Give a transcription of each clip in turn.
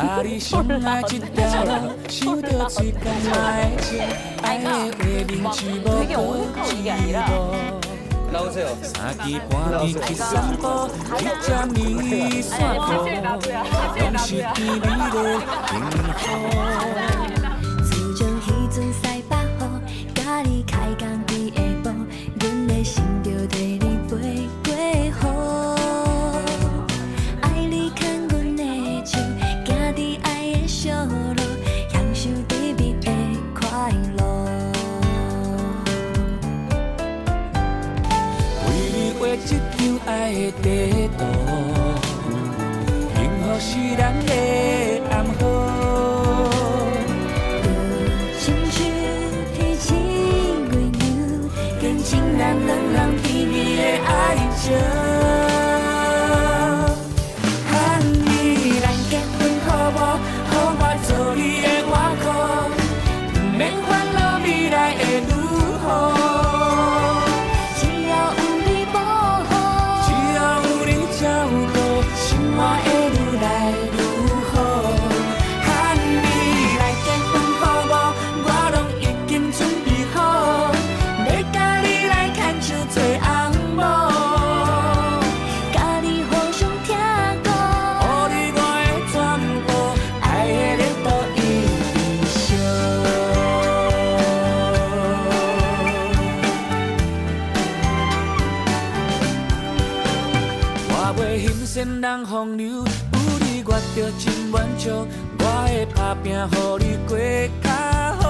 甲你相爱一条路，想到嘴干来笑，爱的画面只无过一步。 三更半暝去散步，去吃米线糊，拢是甜美的幸福。自从迄阵西北雨，甲你开工第下晡，阮的心就替你飞过雨。爱你牵阮的手，行伫爱的小路，享受甜蜜的快乐。 画一张爱的地图，幸福是咱的暗号。亲像天星月亮，见证咱两人甜蜜的爱情。喊你咱结婚好无？好我做你的外裤，不免烦恼未来会如何。 人风流，有你我着真满足，我会打拼，予你过较好。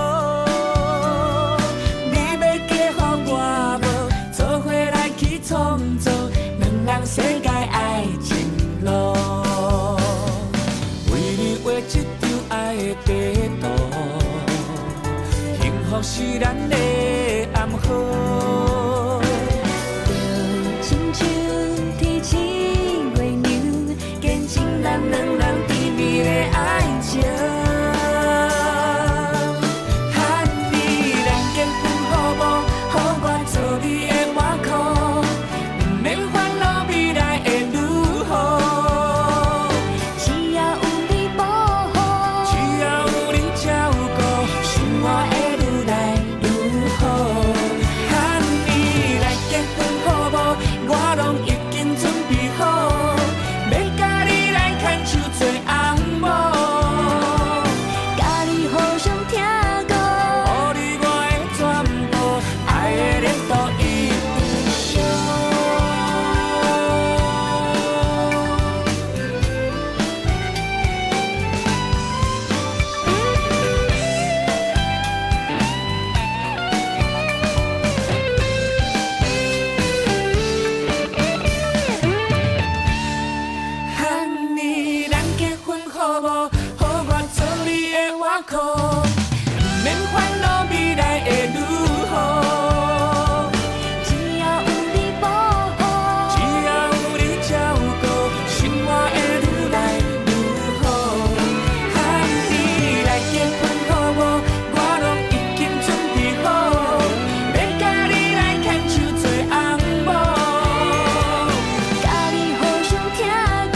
你要嫁予我无？做伙来去创造两人世界爱情路。为你画一张爱的地图，幸福是咱的暗号。 咱两人甜蜜的爱情，喊你咱结婚好无？予我做你的外裤，不免烦恼未来会如何。只要有你保护，只要有你照顾，生活会愈来愈好。喊你咱结婚好无？我拢已经准备好。 做红某，甲你互相听歌，予你我的全部，爱的热度一直烧。喊你。 好无？予我做你的外裤，不免烦恼未来会如何。只要有你保护，只要有你照顾，生活会愈来愈好。喊你来结婚好无？我拢已经准备好，要甲你来牵手做红某，甲你互相听歌，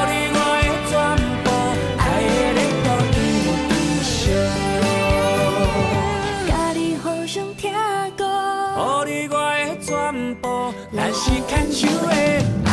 予你我的全部。 爱的热度一直烧，甲你互相听歌，予你我的全部，咱是牵手的。